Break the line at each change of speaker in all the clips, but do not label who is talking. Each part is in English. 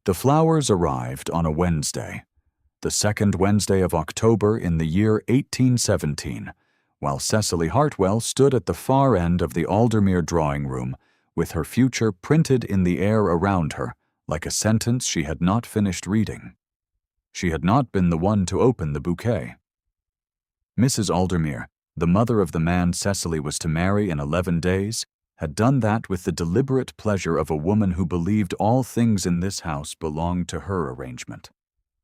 The flowers arrived on a Wednesday, the second Wednesday of October in the year 1817, while Cecily Hartwell stood at the far end of the Aldermere drawing room with her future printed in the air around her like a sentence she had not finished reading. She had not been the one to open the bouquet. Mrs. Aldermere, the mother of the man Cecily was to marry in 11 days, had done that with the deliberate pleasure of a woman who believed all things in this house belonged to her arrangement.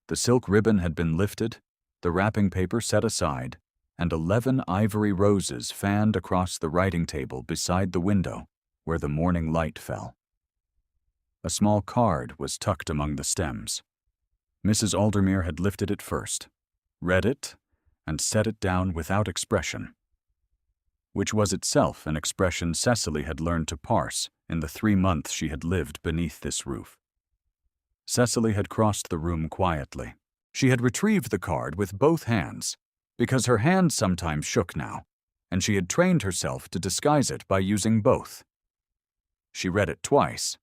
The silk ribbon had been lifted, the wrapping paper set aside, and 11 ivory roses fanned across the writing table beside the window where the morning light fell. A small card was tucked among the stems. Mrs. Aldermere had lifted it first, read it, and set it down without expression, which was itself an expression Cecily had learned to parse in the 3 months she had lived beneath this roof. Cecily had crossed the room quietly. She had retrieved the card with both hands, because her hands sometimes shook now, and she had trained herself to disguise it by using both. She read it twice.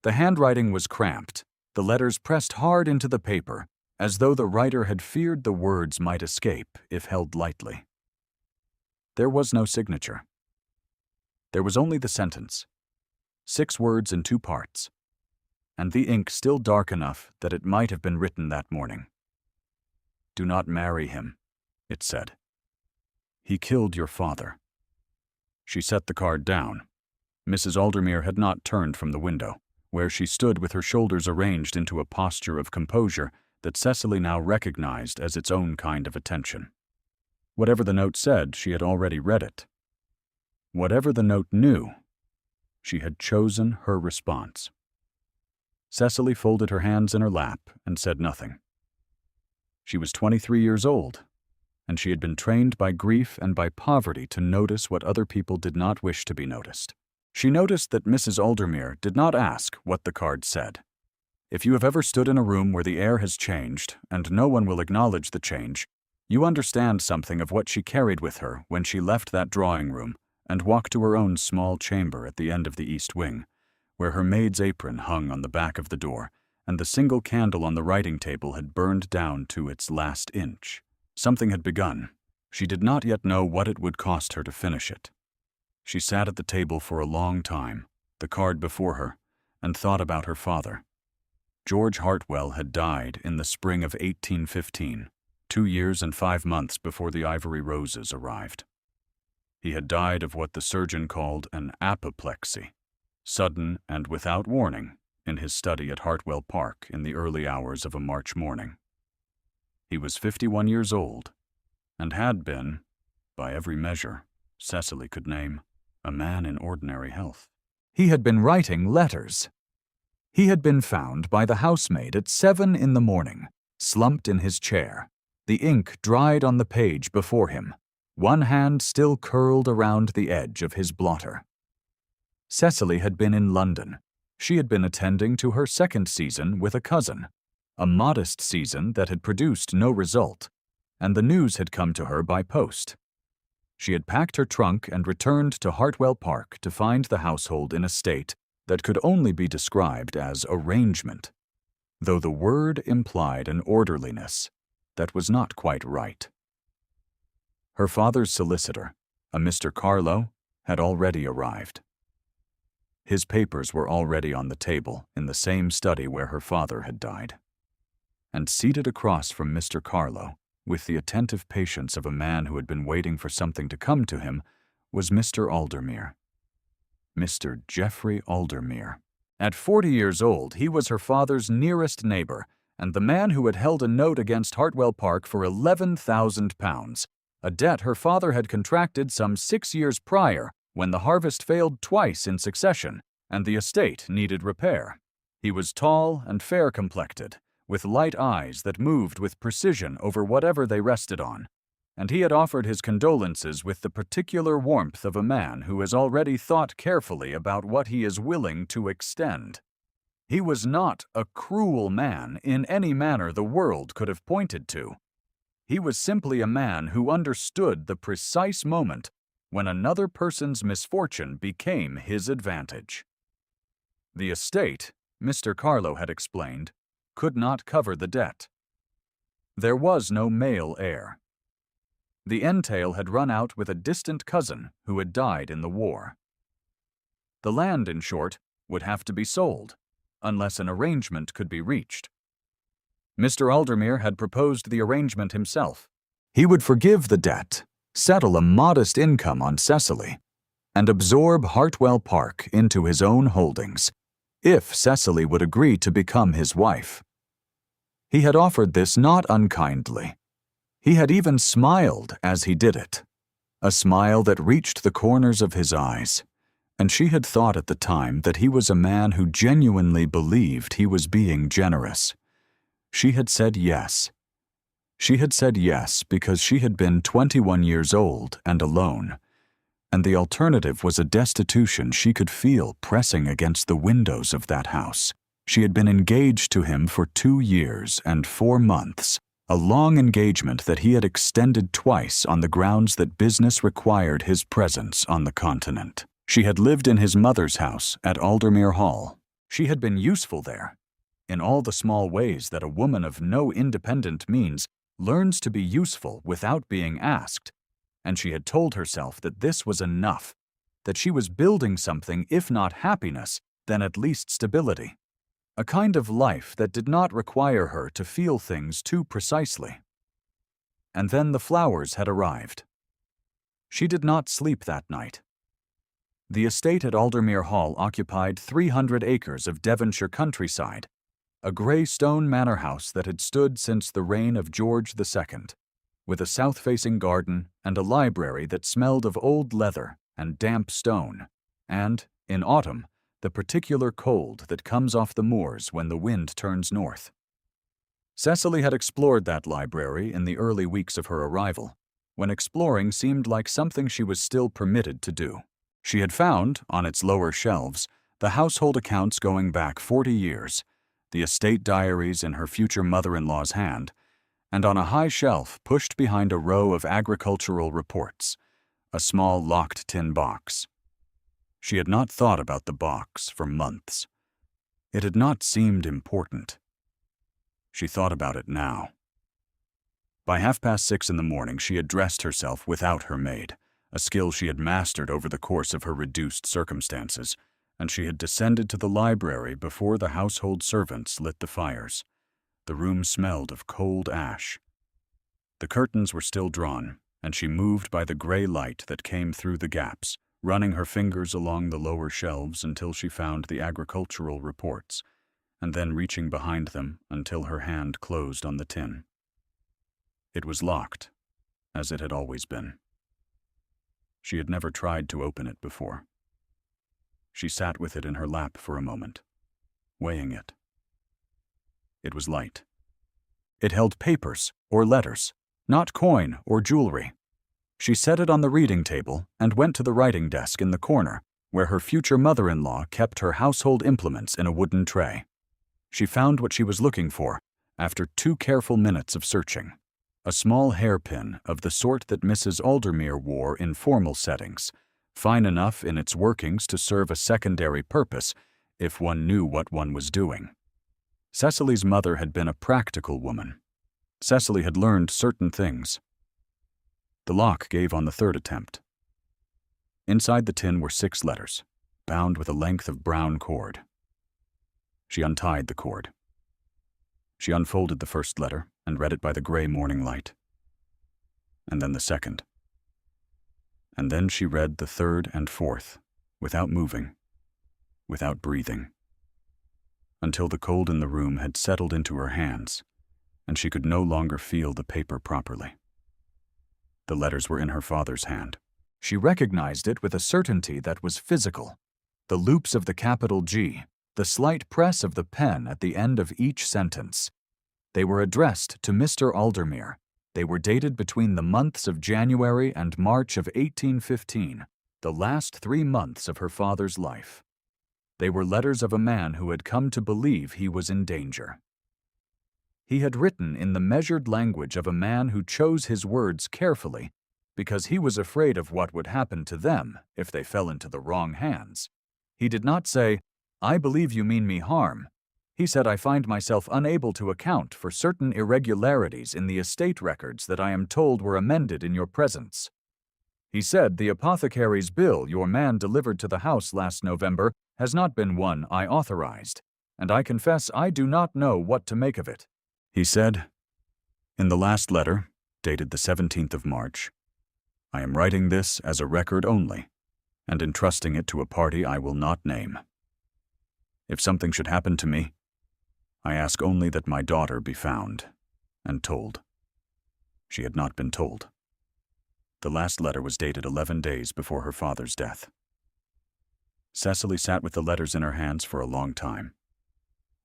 The handwriting was cramped, the letters pressed hard into the paper, as though the writer had feared the words might escape if held lightly. There was no signature. There was only the sentence, 6 words in 2 parts, and the ink still dark enough that it might have been written that morning. "Do not marry him," it said. "He killed your father." She set the card down. Mrs. Aldermere had not turned from the window, where she stood with her shoulders arranged into a posture of composure that Cecily now recognized as its own kind of attention. Whatever the note said, she had already read it. Whatever the note knew, she had chosen her response. Cecily folded her hands in her lap and said nothing. She was 23 years old, and she had been trained by grief and by poverty to notice what other people did not wish to be noticed. She noticed that Mrs. Aldermere did not ask what the card said. If you have ever stood in a room where the air has changed, and no one will acknowledge the change, you understand something of what she carried with her when she left that drawing room and walked to her own small chamber at the end of the east wing, where her maid's apron hung on the back of the door, and the single candle on the writing table had burned down to its last inch. Something had begun. She did not yet know what it would cost her to finish it. She sat at the table for a long time, the card before her, and thought about her father. George Hartwell had died in the spring of 1815, 2 years and 5 months before the ivory roses arrived. He had died of what the surgeon called an apoplexy, sudden and without warning, in his study at Hartwell Park in the early hours of a March morning. He was 51 years old, and had been, by every measure Cecily could name, a man in ordinary health. He had been writing letters. He had been found by the housemaid at 7 in the morning, slumped in his chair, the ink dried on the page before him, one hand still curled around the edge of his blotter. Cecily had been in London. She had been attending to her second season with a cousin, a modest season that had produced no result, and the news had come to her by post. She had packed her trunk and returned to Hartwell Park to find the household in a state that could only be described as arrangement, though the word implied an orderliness that was not quite right. Her father's solicitor, a Mr. Carlow, had already arrived. His papers were already on the table in the same study where her father had died. And seated across from Mr. Carlow, with the attentive patience of a man who had been waiting for something to come to him, was Mr. Aldermere. Mr. Geoffrey Aldermere. At 40 years old, he was her father's nearest neighbor, and the man who had held a note against Hartwell Park for £11,000, a debt her father had contracted some 6 years prior when the harvest failed twice in succession and the estate needed repair. He was tall and fair-complected, with light eyes that moved with precision over whatever they rested on, and he had offered his condolences with the particular warmth of a man who has already thought carefully about what he is willing to extend. He was not a cruel man in any manner the world could have pointed to. He was simply a man who understood the precise moment when another person's misfortune became his advantage. The estate, Mr. Carlo had explained, could not cover the debt. There was no male heir. The entail had run out with a distant cousin who had died in the war. The land, in short, would have to be sold, unless an arrangement could be reached. Mr. Aldermere had proposed the arrangement himself. He would forgive the debt, settle a modest income on Cecily, and absorb Hartwell Park into his own holdings, if Cecily would agree to become his wife. He had offered this not unkindly. He had even smiled as he did it, a smile that reached the corners of his eyes, and she had thought at the time that he was a man who genuinely believed he was being generous. She had said yes. She had said yes because she had been 21 years old and alone, and the alternative was a destitution she could feel pressing against the windows of that house. She had been engaged to him for 2 years and 4 months, a long engagement that he had extended twice on the grounds that business required his presence on the continent. She had lived in his mother's house at Aldermere Hall. She had been useful there, in all the small ways that a woman of no independent means learns to be useful without being asked, and she had told herself that this was enough, that she was building something, if not happiness, then at least stability, a kind of life that did not require her to feel things too precisely. And then the flowers had arrived. She did not sleep that night. The estate at Aldermere Hall occupied 300 acres of Devonshire countryside, a grey stone manor house that had stood since the reign of George II, with a south-facing garden and a library that smelled of old leather and damp stone, and, in autumn, the particular cold that comes off the moors when the wind turns north. Cecily had explored that library in the early weeks of her arrival, when exploring seemed like something she was still permitted to do. She had found, on its lower shelves, the household accounts going back 40 years, the estate diaries in her future mother-in-law's hand, and on a high shelf pushed behind a row of agricultural reports, a small locked tin box. She had not thought about the box for months. It had not seemed important. She thought about it now. By 6:30 in the morning she had dressed herself without her maid, a skill she had mastered over the course of her reduced circumstances, and she had descended to the library before the household servants lit the fires. The room smelled of cold ash. The curtains were still drawn, and she moved by the grey light that came through the gaps, running her fingers along the lower shelves until she found the agricultural reports, and then reaching behind them until her hand closed on the tin. It was locked, as it had always been. She had never tried to open it before. She sat with it in her lap for a moment, weighing it. It was light. It held papers or letters, not coin or jewelry. She set it on the reading table and went to the writing desk in the corner, where her future mother-in-law kept her household implements in a wooden tray. She found what she was looking for after 2 careful minutes of searching. A small hairpin of the sort that Mrs. Aldermere wore in formal settings, fine enough in its workings to serve a secondary purpose if one knew what one was doing. Cecily's mother had been a practical woman. Cecily had learned certain things. The lock gave on the 3rd attempt. Inside the tin were 6 letters, bound with a length of brown cord. She untied the cord. She unfolded the first letter and read it by the grey morning light. And then the second. And then she read the 3rd and 4th, without moving, without breathing, until the cold in the room had settled into her hands, and she could no longer feel the paper properly. The letters were in her father's hand. She recognized it with a certainty that was physical. The loops of the capital G, the slight press of the pen at the end of each sentence. They were addressed to Mr. Aldermere. They were dated between the months of January and March of 1815, the last 3 months of her father's life. They were letters of a man who had come to believe he was in danger. He had written in the measured language of a man who chose his words carefully because he was afraid of what would happen to them if they fell into the wrong hands. He did not say, I believe you mean me harm. He said I find myself unable to account for certain irregularities in the estate records that I am told were amended in your presence. He said the apothecary's bill your man delivered to the house last November has not been one I authorized, and I confess I do not know what to make of it. He said, in the last letter, dated the 17th of March, I am writing this as a record only, and entrusting it to a party I will not name. If something should happen to me, I ask only that my daughter be found and told. She had not been told. The last letter was dated 11 days before her father's death. Cecily sat with the letters in her hands for a long time.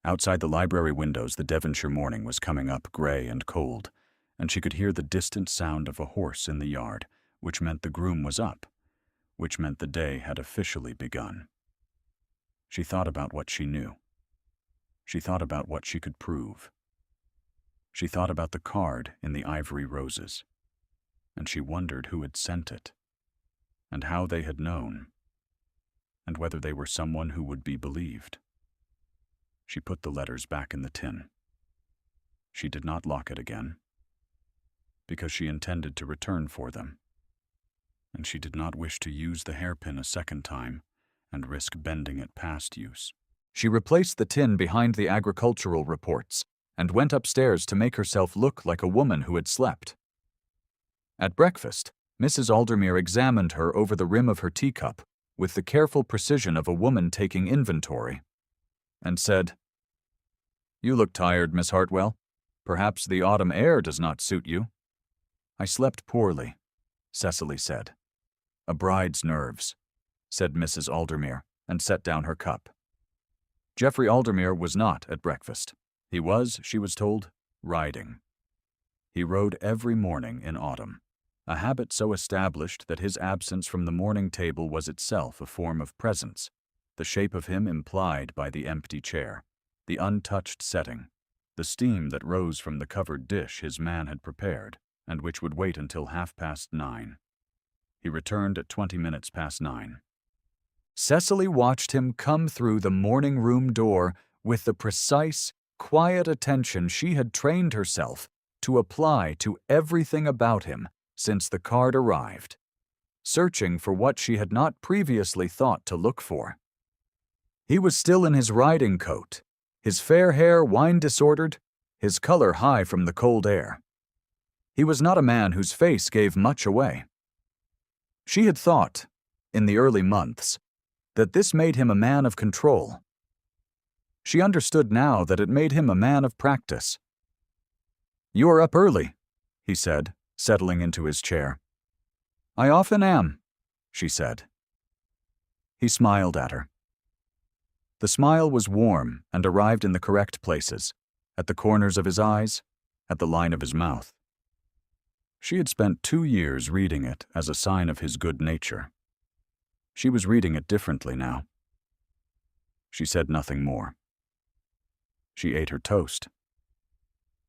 Outside the library windows, the Devonshire morning was coming up gray and cold, and she could hear the distant sound of a horse in the yard, which meant the groom was up, which meant the day had officially begun. She thought about what she knew. She thought about what she could prove. She thought about the card in the ivory roses, and she wondered who had sent it, and how they had known, and whether they were someone who would be believed. She put the letters back in the tin. She did not lock it again, because she intended to return for them, and she did not wish to use the hairpin a second time and risk bending it past use. She replaced the tin behind the agricultural reports and went upstairs to make herself look like a woman who had slept. At breakfast, Mrs. Aldermere examined her over the rim of her teacup with the careful precision of a woman taking inventory, and said, "You look tired, Miss Hartwell. Perhaps the autumn air does not suit you." "I slept poorly," Cecily said. "A bride's nerves," said Mrs. Aldermere, and set down her cup. Geoffrey Aldermere was not at breakfast. He was, she was told, riding. He rode every morning in autumn, a habit so established that his absence from the morning table was itself a form of presence, the shape of him implied by the empty chair, the untouched setting, the steam that rose from the covered dish his man had prepared, and which would wait until 9:30. He returned at 20 minutes past 9. Cecily watched him come through the morning room door with the precise, quiet attention she had trained herself to apply to everything about him since the card arrived, searching for what she had not previously thought to look for. He was still in his riding coat, his fair hair wine-disordered, his color high from the cold air. He was not a man whose face gave much away. She had thought, in the early months, that this made him a man of control. She understood now that it made him a man of practice. "You are up early," he said, settling into his chair. "I often am," she said. He smiled at her. The smile was warm and arrived in the correct places, at the corners of his eyes, at the line of his mouth. She had spent 2 years reading it as a sign of his good nature. She was reading it differently now. She said nothing more. She ate her toast.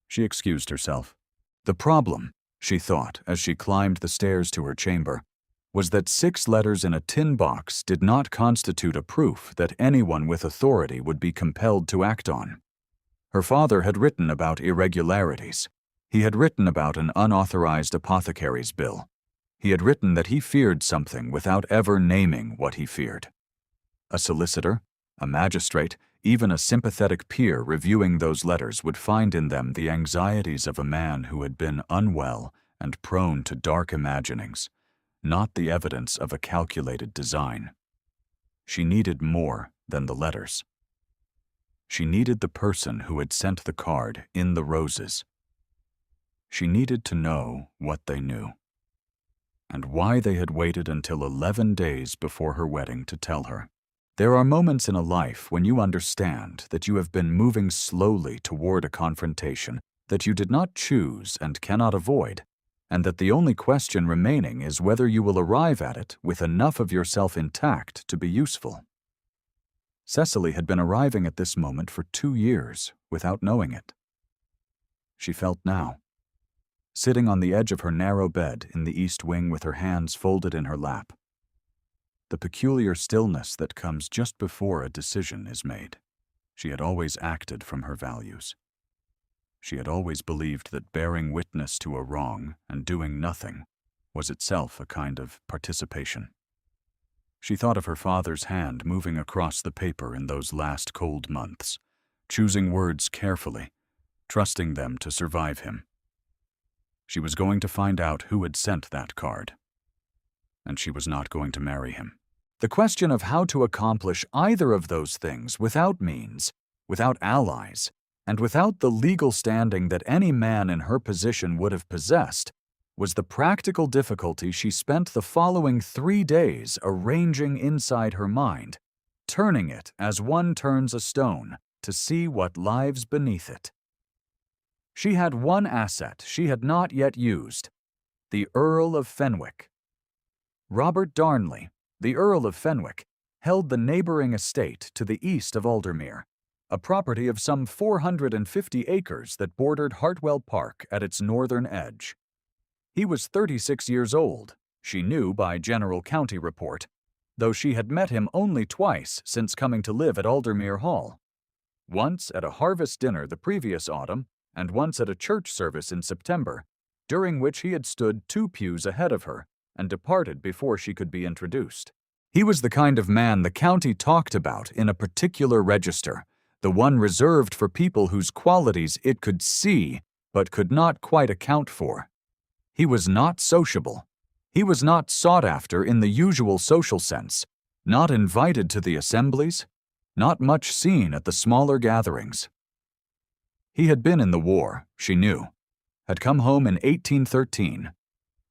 She excused herself. The problem, she thought as she climbed the stairs to her chamber, was that 6 letters in a tin box did not constitute a proof that anyone with authority would be compelled to act on. Her father had written about irregularities. He had written about an unauthorized apothecary's bill. He had written that he feared something without ever naming what he feared. A solicitor, a magistrate, even a sympathetic peer reviewing those letters would find in them the anxieties of a man who had been unwell and prone to dark imaginings, not the evidence of a calculated design. She needed more than the letters. She needed the person who had sent the card in the roses. She needed to know what they knew, and why they had waited until 11 days before her wedding to tell her. There are moments in a life when you understand that you have been moving slowly toward a confrontation that you did not choose and cannot avoid, and that the only question remaining is whether you will arrive at it with enough of yourself intact to be useful. Cecily had been arriving at this moment for 2 years without knowing it. She felt now, sitting on the edge of her narrow bed in the east wing with her hands folded in her lap. the peculiar stillness that comes just before a decision is made. She had always acted from her values. She had always believed that bearing witness to a wrong and doing nothing was itself a kind of participation. She thought of her father's hand moving across the paper in those last cold months, choosing words carefully, trusting them to survive him. She was going to find out who had sent that card, and she was not going to marry him. The question of how to accomplish either of those things without means, without allies, and without the legal standing that any man in her position would have possessed was the practical difficulty she spent the following 3 days arranging inside her mind, turning it as one turns a stone to see what lies beneath it. She had one asset she had not yet used, the Earl of Fenwick. Robert Darnley, the Earl of Fenwick, held the neighboring estate to the east of Aldermere, a property of some 450 acres that bordered Hartwell Park at its northern edge. He was 36 years old, she knew by general county report, though she had met him only twice since coming to live at Aldermere Hall. Once at a harvest dinner the previous autumn, and once at a church service in September, during which he had stood 2 pews ahead of her and departed before she could be introduced. He was the kind of man the county talked about in a particular register, the one reserved for people whose qualities it could see but could not quite account for. He was not sociable. He was not sought after in the usual social sense, not invited to the assemblies, not much seen at the smaller gatherings. He had been in the war, she knew, had come home in 1813,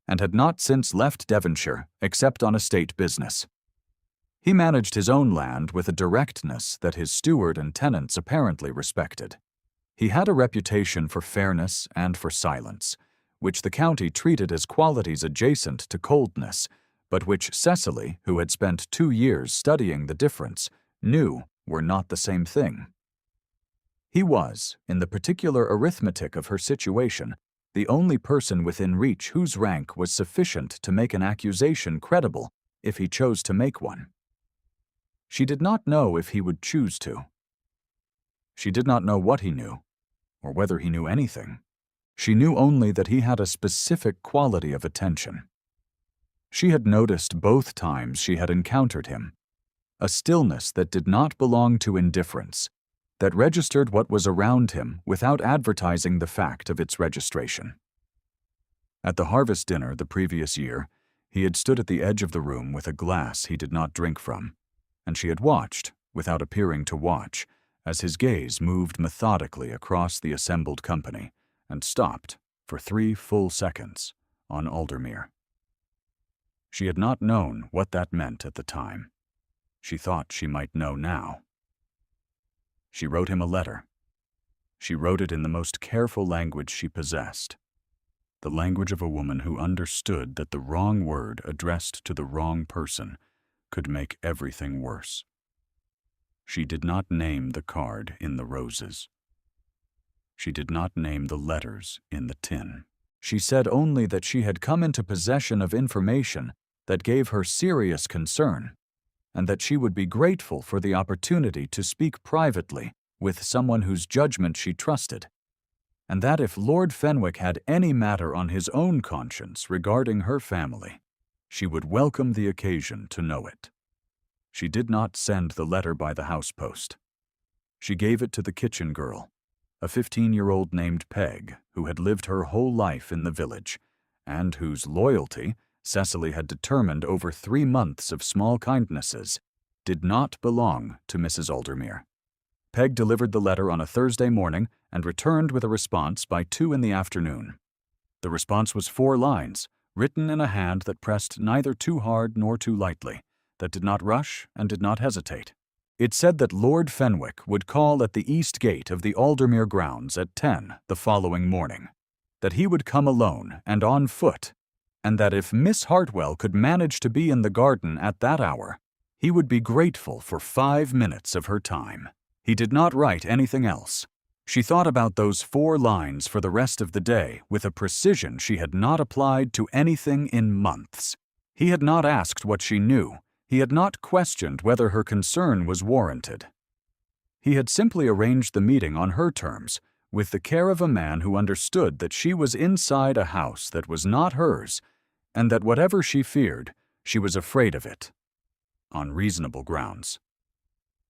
and had not since left Devonshire except on estate business. He managed his own land with a directness that his steward and tenants apparently respected. He had a reputation for fairness and for silence, which the county treated as qualities adjacent to coldness, but which Cecily, who had spent 2 years studying the difference, knew were not the same thing. He was, in the particular arithmetic of her situation, the only person within reach whose rank was sufficient to make an accusation credible if he chose to make one. She did not know if he would choose to. She did not know what he knew, or whether he knew anything. She knew only that he had a specific quality of attention. She had noticed both times she had encountered him, a stillness that did not belong to indifference, that registered what was around him without advertising the fact of its registration. At the harvest dinner the previous year, he had stood at the edge of the room with a glass he did not drink from, and she had watched, without appearing to watch, as his gaze moved methodically across the assembled company and stopped, for 3 full seconds, on Aldermere. She had not known what that meant at the time. She thought she might know now. She wrote him a letter. She wrote it in the most careful language she possessed, the language of a woman who understood that the wrong word addressed to the wrong person could make everything worse. She did not name the card in the roses. She did not name the letters in the tin. She said only that she had come into possession of information that gave her serious concern, and that she would be grateful for the opportunity to speak privately with someone whose judgment she trusted, and that if Lord Fenwick had any matter on his own conscience regarding her family, she would welcome the occasion to know it. She did not send the letter by the house post. She gave it to the kitchen girl, a 15-year-old named Peg, who had lived her whole life in the village, and whose loyalty, Cecily had determined over 3 months of small kindnesses, did not belong to Mrs. Aldermere. Peg delivered the letter on a Thursday morning and returned with a response by 2 in the afternoon. The response was 4 lines, written in a hand that pressed neither too hard nor too lightly, that did not rush and did not hesitate. It said that Lord Fenwick would call at the east gate of the Aldermere grounds at 10 the following morning, that he would come alone and on foot, and that if Miss Hartwell could manage to be in the garden at that hour, he would be grateful for 5 minutes of her time. He did not write anything else. She thought about those 4 lines for the rest of the day with a precision she had not applied to anything in months. He had not asked what she knew. He had not questioned whether her concern was warranted. He had simply arranged the meeting on her terms, with the care of a man who understood that she was inside a house that was not hers, and that whatever she feared, she was afraid of it, on reasonable grounds.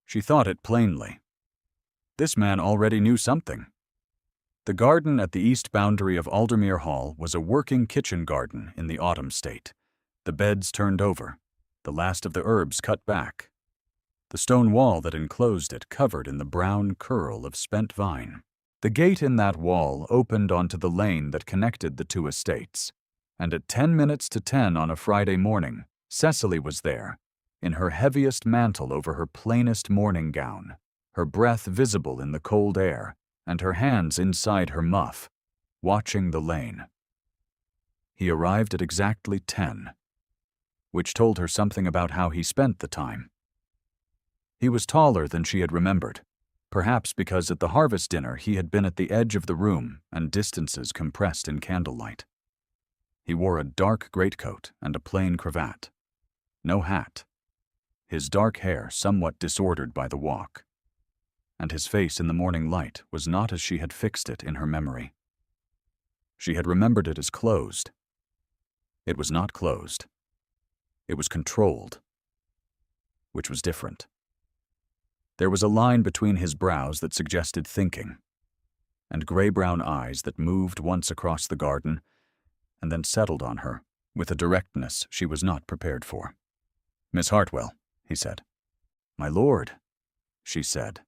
She thought it plainly. This man already knew something. The garden at the east boundary of Aldermere Hall was a working kitchen garden in the autumn state, the beds turned over, the last of the herbs cut back, the stone wall that enclosed it covered in the brown curl of spent vine. The gate in that wall opened onto the lane that connected the two estates, and at 10 minutes to 10 on a Friday morning, Cecily was there, in her heaviest mantle over her plainest morning gown, her breath visible in the cold air, and her hands inside her muff, watching the lane. He arrived at exactly 10, which told her something about how he spent the time. He was taller than she had remembered, perhaps because at the harvest dinner he had been at the edge of the room and distances compressed in candlelight. He wore a dark greatcoat and a plain cravat. No hat. His dark hair somewhat disordered by the walk. And his face in the morning light was not as she had fixed it in her memory. She had remembered it as closed. It was not closed. It was controlled, which was different. There was a line between his brows that suggested thinking, and gray-brown eyes that moved once across the garden and then settled on her with a directness she was not prepared for. "Miss Hartwell," he said. "My lord," she said.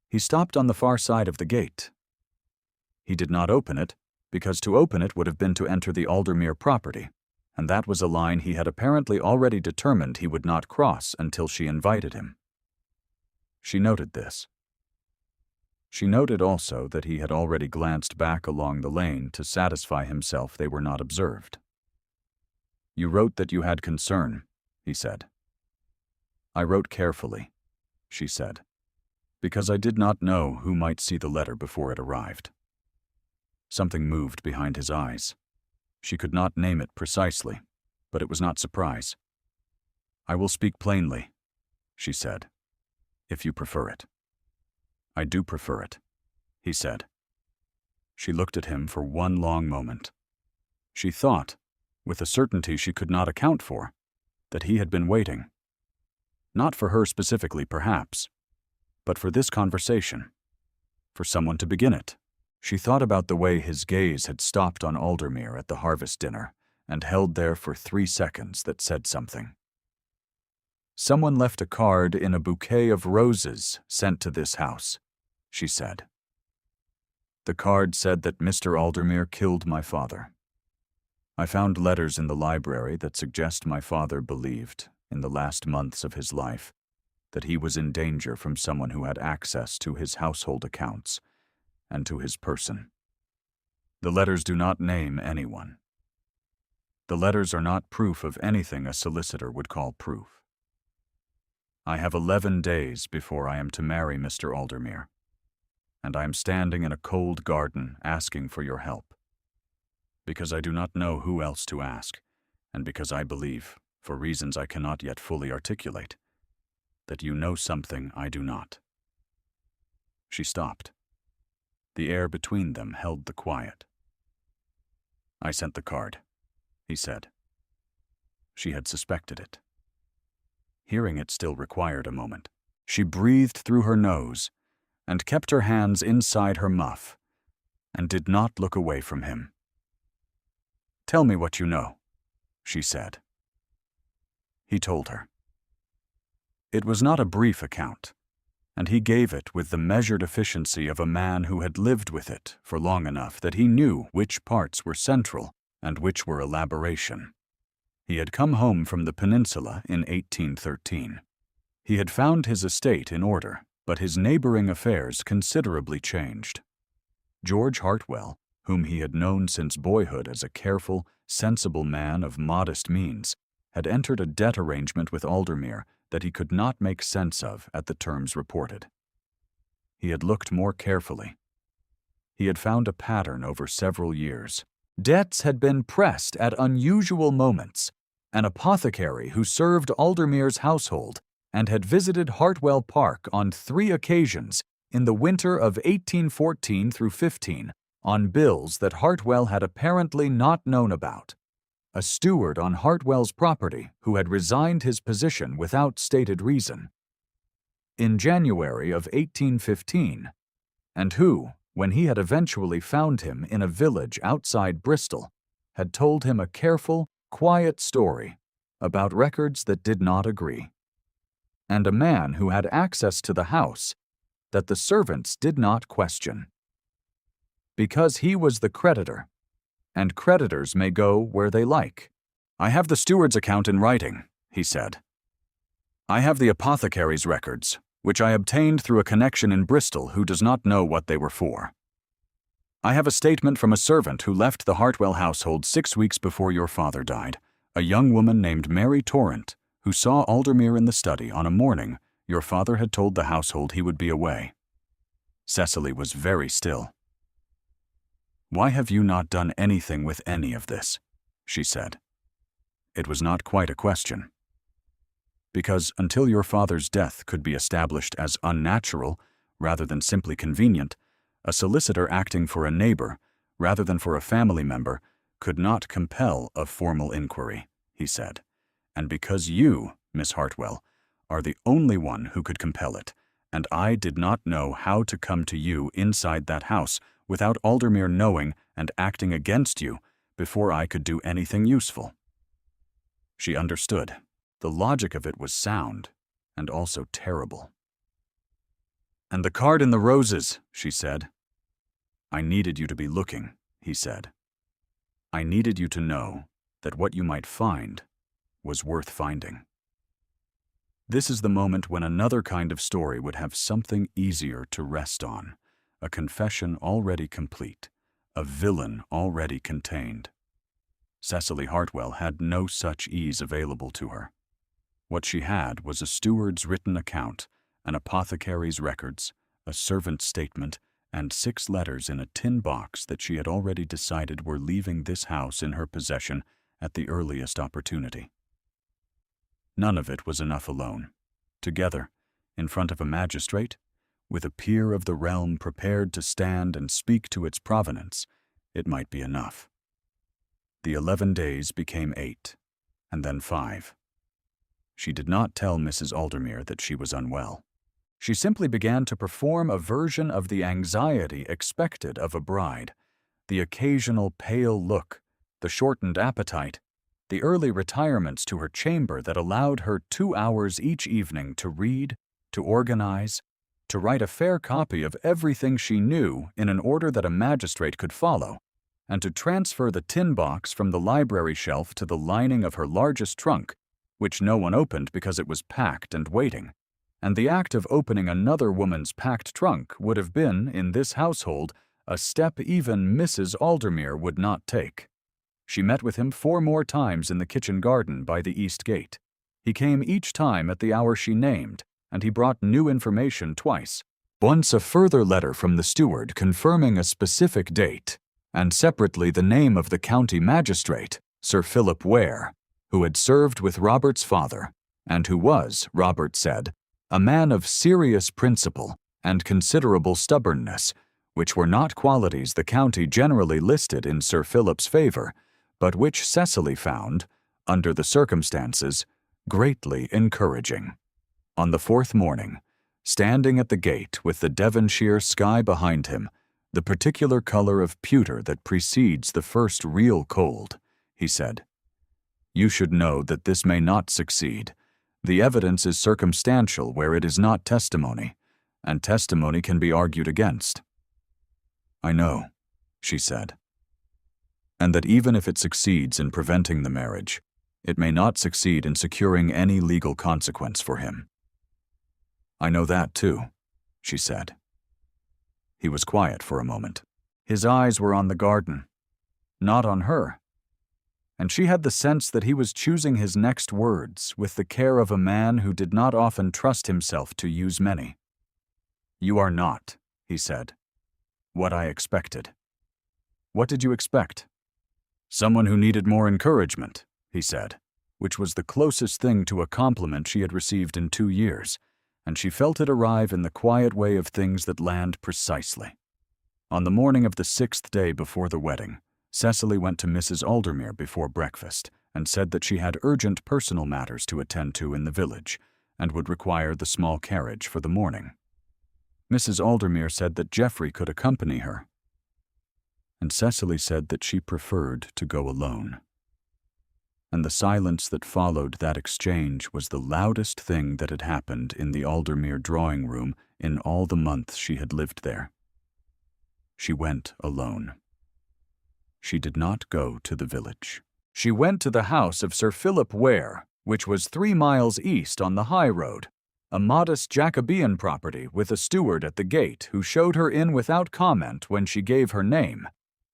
He stopped on the far side of the gate. He did not open it, because to open it would have been to enter the Aldermere property, and that was a line he had apparently already determined he would not cross until she invited him. She noted this. She noted also that he had already glanced back along the lane to satisfy himself they were not observed. "You wrote that you had concern," he said. "I wrote carefully," she said, "because I did not know who might see the letter before it arrived." Something moved behind his eyes. She could not name it precisely, but it was not surprise. "I will speak plainly," she said, "if you prefer it." "I do prefer it," he said. She looked at him for one long moment. She thought, with a certainty she could not account for, that he had been waiting. Not for her specifically, perhaps, but for this conversation, for someone to begin it. She thought about the way his gaze had stopped on Aldermere at the harvest dinner and held there for 3 seconds that said something. "Someone left a card in a bouquet of roses sent to this house," she said. "The card said that Mr. Aldermere killed my father. I found letters in the library that suggest my father believed, in the last months of his life, that he was in danger from someone who had access to his household accounts and to his person. The letters do not name anyone. The letters are not proof of anything a solicitor would call proof. I have 11 days before I am to marry Mr. Aldermere, and I am standing in a cold garden asking for your help, because I do not know who else to ask, and because I believe, for reasons I cannot yet fully articulate, that you know something I do not." She stopped. The air between them held the quiet. "I sent the card," he said. She had suspected it. Hearing it still required a moment. She breathed through her nose and kept her hands inside her muff and did not look away from him. "Tell me what you know," she said. He told her. It was not a brief account, and he gave it with the measured efficiency of a man who had lived with it for long enough that he knew which parts were central and which were elaboration. He had come home from the peninsula in 1813. He had found his estate in order, but his neighboring affairs considerably changed. George Hartwell, whom he had known since boyhood as a careful, sensible man of modest means, had entered a debt arrangement with Aldermere that he could not make sense of at the terms reported. He had looked more carefully. He had found a pattern over several years. Debts had been pressed at unusual moments, an apothecary who served Aldermere's household and had visited Hartwell Park on 3 occasions in the winter of 1814 through 15 on bills that Hartwell had apparently not known about. A steward on Hartwell's property who had resigned his position without stated reason. In January of 1815, and who, when he had eventually found him in a village outside Bristol, had told him a careful, quiet story about records that did not agree. And a man who had access to the house that the servants did not question. Because he was the creditor, and creditors may go where they like. "I have the steward's account in writing," he said. "I have the apothecary's records, which I obtained through a connection in Bristol who does not know what they were for. I have a statement from a servant who left the Hartwell household 6 weeks before your father died, a young woman named Mary Torrant, who saw Aldermere in the study on a morning your father had told the household he would be away." Cecily was very still. "Why have you not done anything with any of this?" she said. It was not quite a question. "Because until your father's death could be established as unnatural rather than simply convenient, a solicitor acting for a neighbor rather than for a family member could not compel a formal inquiry," he said. "And because you, Miss Hartwell, are the only one who could compel it, and I did not know how to come to you inside that house without Aldermere knowing and acting against you before I could do anything useful." She understood. The logic of it was sound, and also terrible. "And the card in the roses," she said. "I needed you to be looking," he said. "I needed you to know that what you might find was worth finding." This is the moment when another kind of story would have something easier to rest on, a confession already complete, a villain already contained. Cecily Hartwell had no such ease available to her. What she had was a steward's written account, an apothecary's records, a servant's statement, and 6 letters in a tin box that she had already decided were leaving this house in her possession at the earliest opportunity. None of it was enough alone. Together, in front of a magistrate, with a peer of the realm prepared to stand and speak to its provenance, it might be enough. The 11 days became 8, and then 5. She did not tell Mrs. Aldermere that she was unwell. She simply began to perform a version of the anxiety expected of a bride, the occasional pale look, the shortened appetite, the early retirements to her chamber that allowed her 2 hours each evening to read, to organize, to write a fair copy of everything she knew in an order that a magistrate could follow, and to transfer the tin box from the library shelf to the lining of her largest trunk, which no one opened because it was packed and waiting. And the act of opening another woman's packed trunk would have been, in this household, a step even Mrs. Aldermere would not take. She met with him 4 more times in the kitchen garden by the east gate. He came each time at the hour she named, and he brought new information twice. Once a further letter from the steward confirming a specific date, and separately the name of the county magistrate, Sir Philip Ware, who had served with Robert's father, and who was, Robert said, a man of serious principle and considerable stubbornness, which were not qualities the county generally listed in Sir Philip's favor, but which Cecily found, under the circumstances, greatly encouraging. On the 4th morning, standing at the gate with the Devonshire sky behind him, the particular color of pewter that precedes the first real cold, he said, "You should know that this may not succeed. The evidence is circumstantial where it is not testimony, and testimony can be argued against." "I know," she said, "and that even if it succeeds in preventing the marriage, it may not succeed in securing any legal consequence for him." "I know that too," she said. He was quiet for a moment. His eyes were on the garden, not on her, and she had the sense that he was choosing his next words with the care of a man who did not often trust himself to use many. "You are not," he said, "what I expected." "What did you expect?" "Someone who needed more encouragement," he said. which was the closest thing to a compliment she had received in 2 years, and she felt it arrive in the quiet way of things that land precisely. On the morning of the 6th day before the wedding, Cecily went to Mrs. Aldermere before breakfast and said that she had urgent personal matters to attend to in the village and would require the small carriage for the morning. Mrs. Aldermere said that Geoffrey could accompany her, and Cecily said that she preferred to go alone. And the silence that followed that exchange was the loudest thing that had happened in the Aldermere drawing-room in all the months she had lived there. She went alone. She did not go to the village. She went to the house of Sir Philip Ware, which was 3 miles east on the high road, a modest Jacobean property with a steward at the gate who showed her in without comment when she gave her name,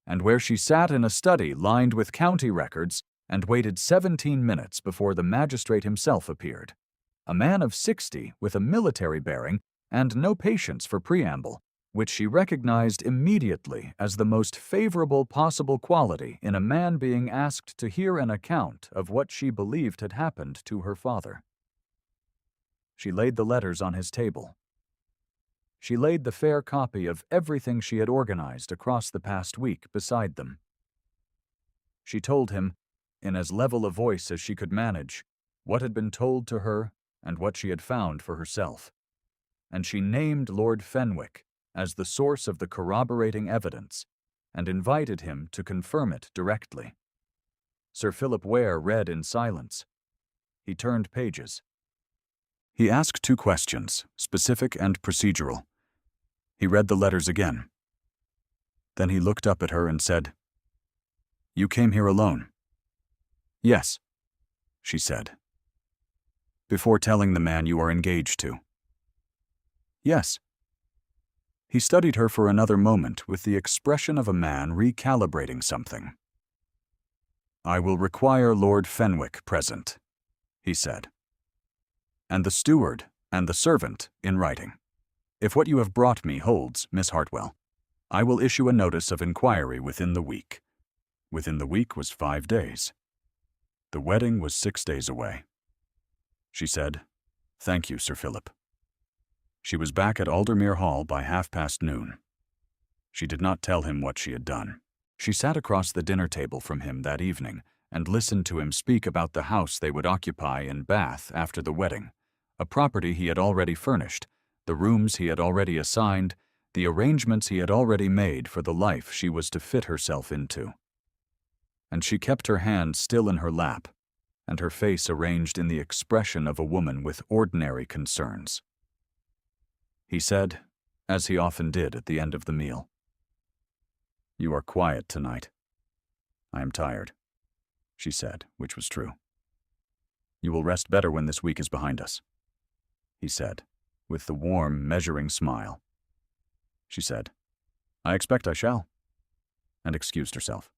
and where she sat in a study lined with county records and waited 17 minutes before the magistrate himself appeared, a man of 60 with a military bearing and no patience for preamble, which she recognized immediately as the most favorable possible quality in a man being asked to hear an account of what she believed had happened to her father. She laid the letters on his table. She laid the fair copy of everything she had organized across the past week beside them. She told him, in as level a voice as she could manage, what had been told to her and what she had found for herself. And she named Lord Fenwick as the source of the corroborating evidence and invited him to confirm it directly. Sir Philip Ware read in silence. He turned pages. He asked 2 questions, specific and procedural. He read the letters again. Then he looked up at her and said, "You came here alone?" "Yes," she said. "Before telling the man you are engaged to?" "Yes." He studied her for another moment with the expression of a man recalibrating something. "I will require Lord Fenwick present," he said, "and the steward and the servant in writing. If what you have brought me holds, Miss Hartwell, I will issue a notice of inquiry within the week." Within the week was 5 days. The wedding was 6 days away. She said, "Thank you, Sir Philip." She was back at Aldermere Hall by noon. She did not tell him what she had done. She sat across the dinner table from him that evening and listened to him speak about the house they would occupy in Bath after the wedding, a property he had already furnished, the rooms he had already assigned, the arrangements he had already made for the life she was to fit herself into. And she kept her hand still in her lap, and her face arranged in the expression of a woman with ordinary concerns. He said, as he often did at the end of the meal, "You are quiet tonight." "I am tired," she said, which was true. "You will rest better when this week is behind us," he said, with the warm, measuring smile. She said, "I expect I shall," and excused herself.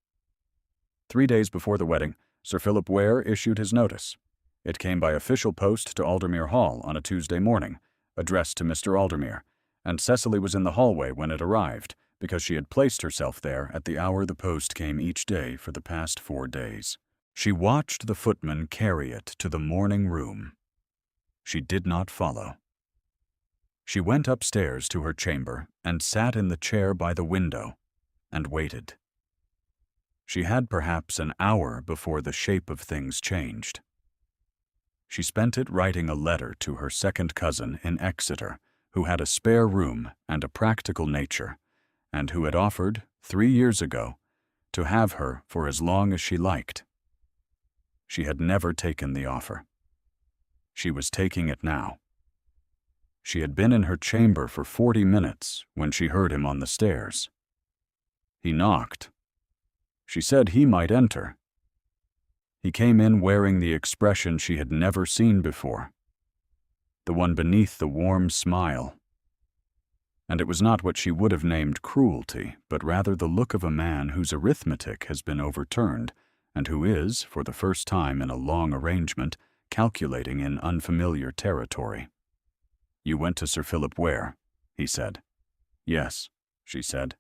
3 days before the wedding, Sir Philip Ware issued his notice. It came by official post to Aldermere Hall on a Tuesday morning, addressed to Mr. Aldermere, and Cecily was in the hallway when it arrived, because she had placed herself there at the hour the post came each day for the past 4 days. She watched the footman carry it to the morning room. She did not follow. She went upstairs to her chamber and sat in the chair by the window and waited. She had perhaps an hour before the shape of things changed. She spent it writing a letter to her second cousin in Exeter, who had a spare room and a practical nature, and who had offered, 3 years ago, to have her for as long as she liked. She had never taken the offer. She was taking it now. She had been in her chamber for 40 minutes when she heard him on the stairs. He knocked. She said he might enter. He came in wearing the expression she had never seen before, the one beneath the warm smile. And it was not what she would have named cruelty, but rather the look of a man whose arithmetic has been overturned, and who is, for the first time in a long arrangement, calculating in unfamiliar territory. "You went to Sir Philip Ware," he said. "Yes," she said,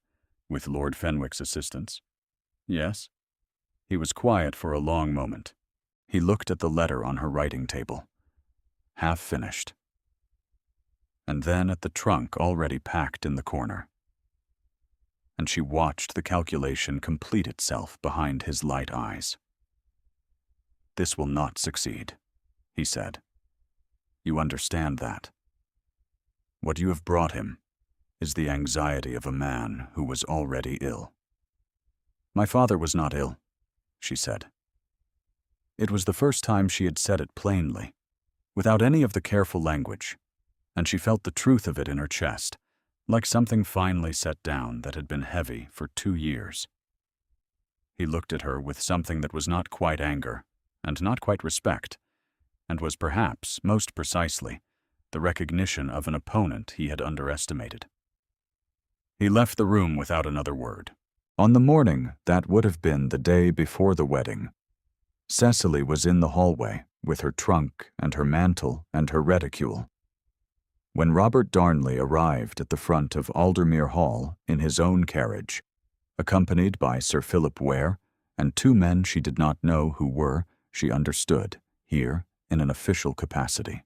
"with Lord Fenwick's assistance." "Yes." He was quiet for a long moment. He looked at the letter on her writing table, half finished, and then at the trunk already packed in the corner. And she watched the calculation complete itself behind his light eyes. "This will not succeed," he said. "You understand that. What you have brought him is the anxiety of a man who was already ill." "My father was not ill," she said. It was the first time she had said it plainly, without any of the careful language, and she felt the truth of it in her chest, like something finely set down that had been heavy for 2 years. He looked at her with something that was not quite anger, and not quite respect, and was perhaps, most precisely, the recognition of an opponent he had underestimated. He left the room without another word. On the morning that would have been the day before the wedding, Cecily was in the hallway with her trunk and her mantle and her reticule. When Robert Darnley arrived at the front of Aldermere Hall in his own carriage, accompanied by Sir Philip Ware and 2 men she did not know who were, she understood, here in an official capacity,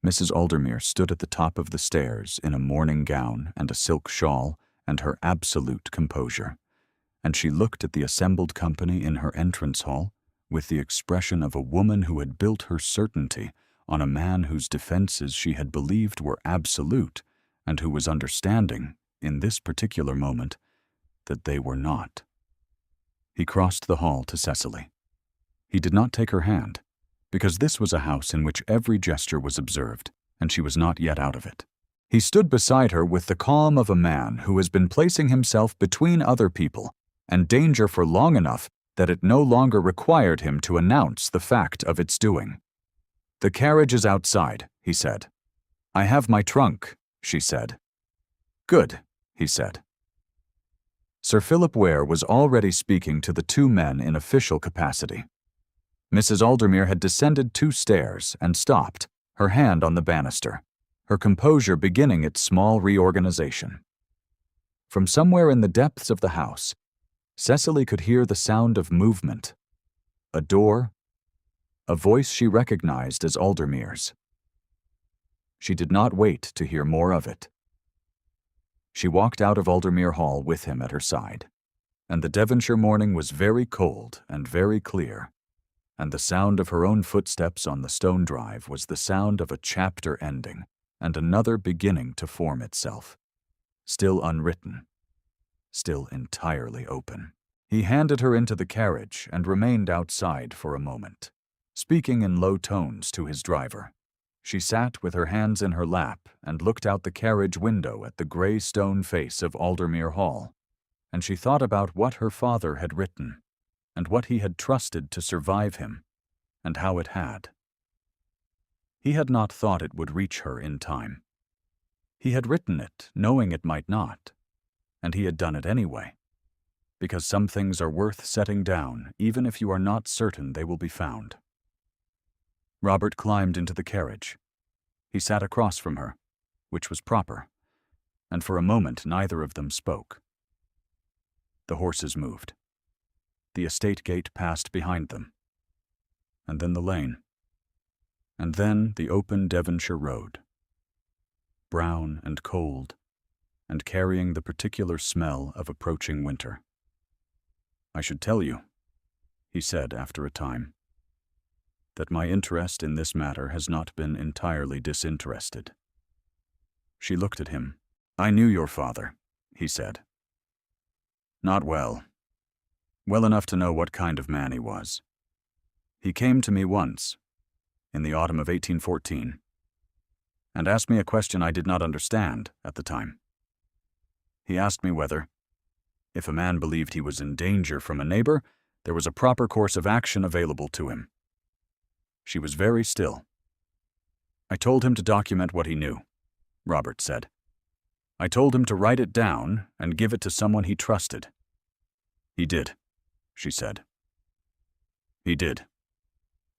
Mrs. Aldermere stood at the top of the stairs in a morning gown and a silk shawl and her absolute composure, and she looked at the assembled company in her entrance hall with the expression of a woman who had built her certainty on a man whose defenses she had believed were absolute and who was understanding, in this particular moment, that they were not. He crossed the hall to Cecily. He did not take her hand, because this was a house in which every gesture was observed, and she was not yet out of it. He stood beside her with the calm of a man who has been placing himself between other people and danger for long enough that it no longer required him to announce the fact of its doing. "The carriage is outside," he said. "I have my trunk," she said. "Good," he said. Sir Philip Ware was already speaking to the 2 men in official capacity. Mrs. Aldermere had descended 2 stairs and stopped, her hand on the banister, her composure beginning its small reorganization. From somewhere in the depths of the house, Cecily could hear the sound of movement. A door, a voice she recognized as Aldermere's. She did not wait to hear more of it. She walked out of Aldermere Hall with him at her side, and the Devonshire morning was very cold and very clear, and the sound of her own footsteps on the stone drive was the sound of a chapter ending and another beginning to form itself, still unwritten, still entirely open. He handed her into the carriage and remained outside for a moment, speaking in low tones to his driver. She sat with her hands in her lap and looked out the carriage window at the gray stone face of Aldermere Hall, and she thought about what her father had written, and what he had trusted to survive him, and how it had. He had not thought it would reach her in time. He had written it, knowing it might not, and he had done it anyway, because some things are worth setting down even if you are not certain they will be found. Robert climbed into the carriage. He sat across from her, which was proper, and for a moment neither of them spoke. The horses moved. The estate gate passed behind them, and then the lane, and then the open Devonshire road, brown and cold, and carrying the particular smell of approaching winter. "I should tell you," he said after a time, "that my interest in this matter has not been entirely disinterested." She looked at him. "I knew your father," he said. "Not well. Well enough to know what kind of man he was. He came to me once, in the autumn of 1814, and asked me a question I did not understand at the time. He asked me whether, if a man believed he was in danger from a neighbor, there was a proper course of action available to him." She was very still. "I told him to document what he knew," Robert said. "I told him to write it down and give it to someone he trusted." "He did," she said. "He did,"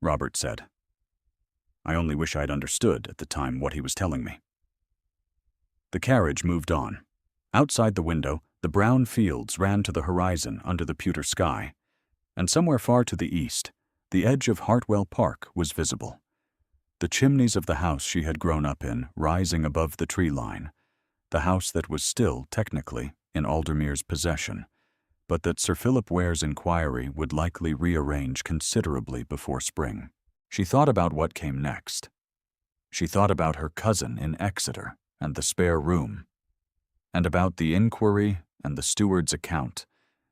Robert said. "I only wish I had understood at the time what he was telling me." The carriage moved on. Outside the window, the brown fields ran to the horizon under the pewter sky, and somewhere far to the east, The edge of Hartwell Park was visible, the chimneys of the house she had grown up in rising above the tree line, the house that was still, technically, in Aldermere's possession, but that Sir Philip Ware's inquiry would likely rearrange considerably before spring. She thought about what came next. She thought about her cousin in Exeter and the spare room, and about the inquiry and the steward's account,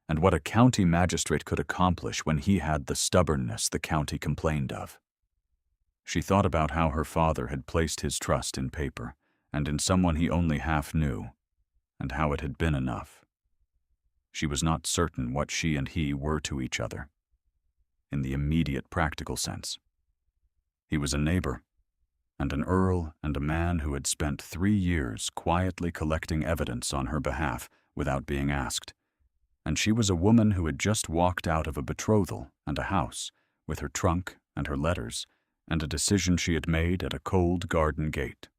and what a county magistrate could accomplish when he had the stubbornness the county complained of. She thought about how her father had placed his trust in paper, and in someone he only half knew, and how it had been enough. She was not certain what she and he were to each other, in the immediate practical sense. He was a neighbor, and an earl and a man who had spent 3 years quietly collecting evidence on her behalf without being asked, and she was a woman who had just walked out of a betrothal and a house, with her trunk and her letters, and a decision she had made at a cold garden gate.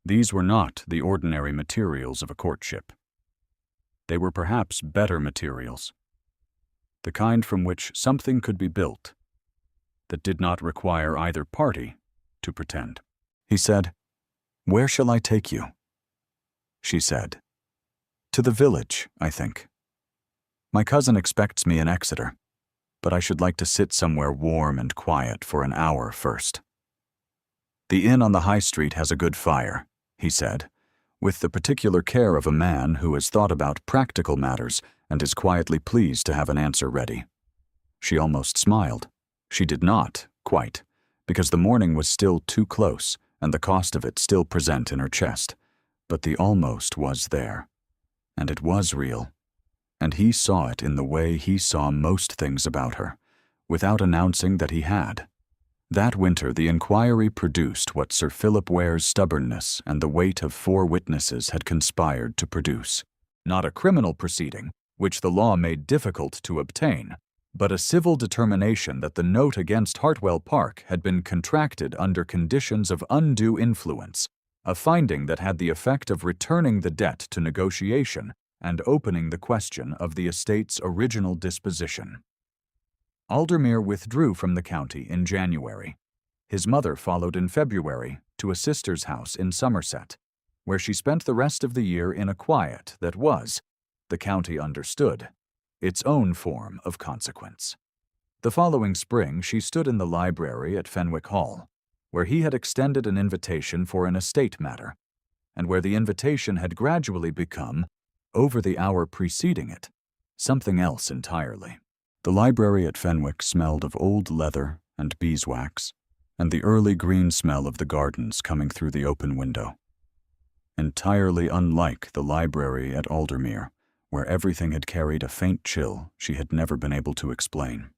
These were not the ordinary materials of a courtship. They were perhaps better materials, the kind from which something could be built that did not require either party to pretend. He said, "Where shall I take you?" She said, "To the village, I think. My cousin expects me in Exeter, but I should like to sit somewhere warm and quiet for an hour first." "The inn on the high street has a good fire," he said, with the particular care of a man who has thought about practical matters and is quietly pleased to have an answer ready. She almost smiled. She did not, quite, because the morning was still too close and the cost of it still present in her chest, but the almost was there, and it was real, and he saw it in the way he saw most things about her, without announcing that he had. That winter the inquiry produced what Sir Philip Ware's stubbornness and the weight of 4 witnesses had conspired to produce. Not a criminal proceeding, which the law made difficult to obtain, but a civil determination that the note against Hartwell Park had been contracted under conditions of undue influence, a finding that had the effect of returning the debt to negotiation and opening the question of the estate's original disposition. Aldermere withdrew from the county in January. His mother followed in February to a sister's house in Somerset, where she spent the rest of the year in a quiet that was, the county understood, its own form of consequence. The following spring she stood in the library at Fenwick Hall, where he had extended an invitation for an estate matter, and where the invitation had gradually become, over the hour preceding it, something else entirely. The library at Fenwick smelled of old leather and beeswax, and the early green smell of the gardens coming through the open window. Entirely unlike the library at Aldermere, where everything had carried a faint chill she had never been able to explain.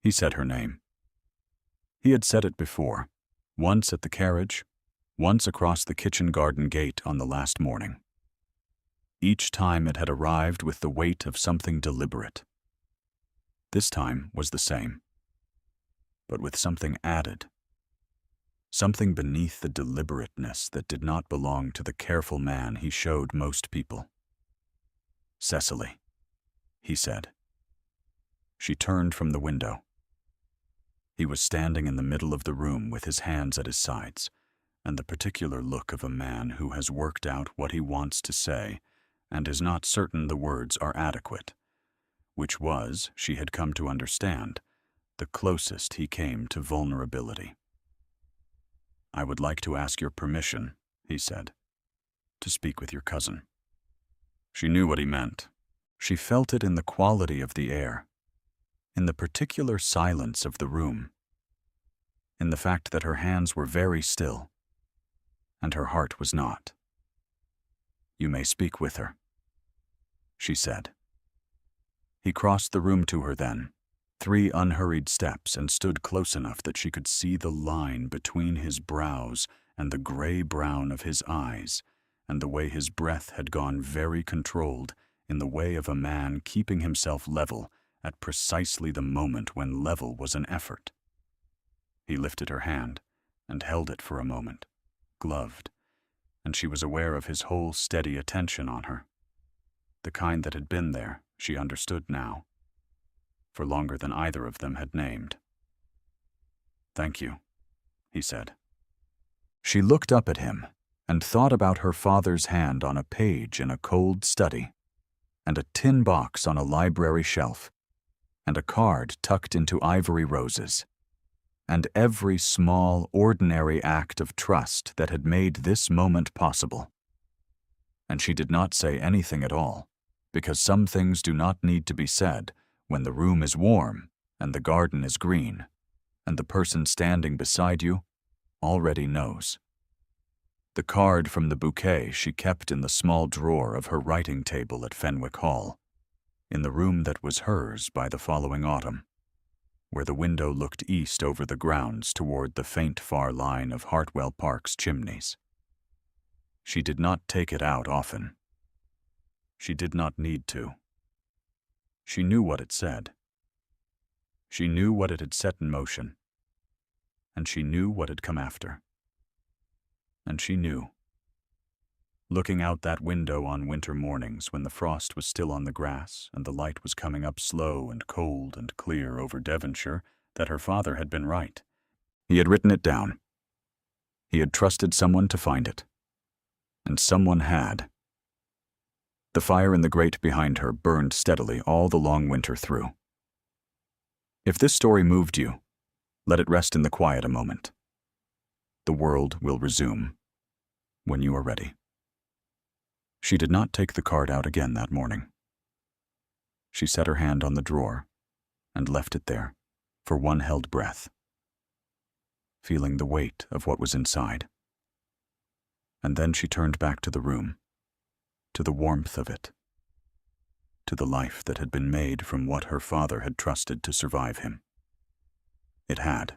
He said her name. He had said it before, once at the carriage, once across the kitchen garden gate on the last morning. Each time it had arrived with the weight of something deliberate. This time was the same, but with something added, something beneath the deliberateness that did not belong to the careful man he showed most people. "Cecily," he said. She turned from the window. He was standing in the middle of the room with his hands at his sides, and the particular look of a man who has worked out what he wants to say and is not certain the words are adequate, which was, she had come to understand, the closest he came to vulnerability. "I would like to ask your permission," he said, "to speak with your cousin." She knew what he meant. She felt it in the quality of the air, in the particular silence of the room, in the fact that her hands were very still, and her heart was not. "You may speak with her," she said. He crossed the room to her then, 3 unhurried steps, and stood close enough that she could see the line between his brows and the gray-brown of his eyes, and the way his breath had gone very controlled, in the way of a man keeping himself level at precisely the moment when level was an effort. He lifted her hand and held it for a moment, gloved, and she was aware of his whole steady attention on her. The kind that had been there, she understood now. for longer than either of them had named. "Thank you," he said. She looked up at him and thought about her father's hand on a page in a cold study, and a tin box on a library shelf, and a card tucked into ivory roses, and every small, ordinary act of trust that had made this moment possible. And she did not say anything at all, because some things do not need to be said when the room is warm and the garden is green, and the person standing beside you already knows. The card from the bouquet she kept in the small drawer of her writing table at Fenwick Hall, in the room that was hers by the following autumn, where the window looked east over the grounds toward the faint far line of Hartwell Park's chimneys. She did not take it out often. She did not need to. She knew what it said. She knew what it had set in motion. And she knew what had come after. And she knew. Looking out that window on winter mornings when the frost was still on the grass and the light was coming up slow and cold and clear over Devonshire, that her father had been right. He had written it down. He had trusted someone to find it. And someone had. The fire in the grate behind her burned steadily all the long winter through. If this story moved you, let it rest in the quiet a moment. The world will resume when you are ready. She did not take the card out again that morning. She set her hand on the drawer and left it there for one held breath, feeling the weight of what was inside. And then she turned back to the room, to the warmth of it, to the life that had been made from what her father had trusted to survive him. It had.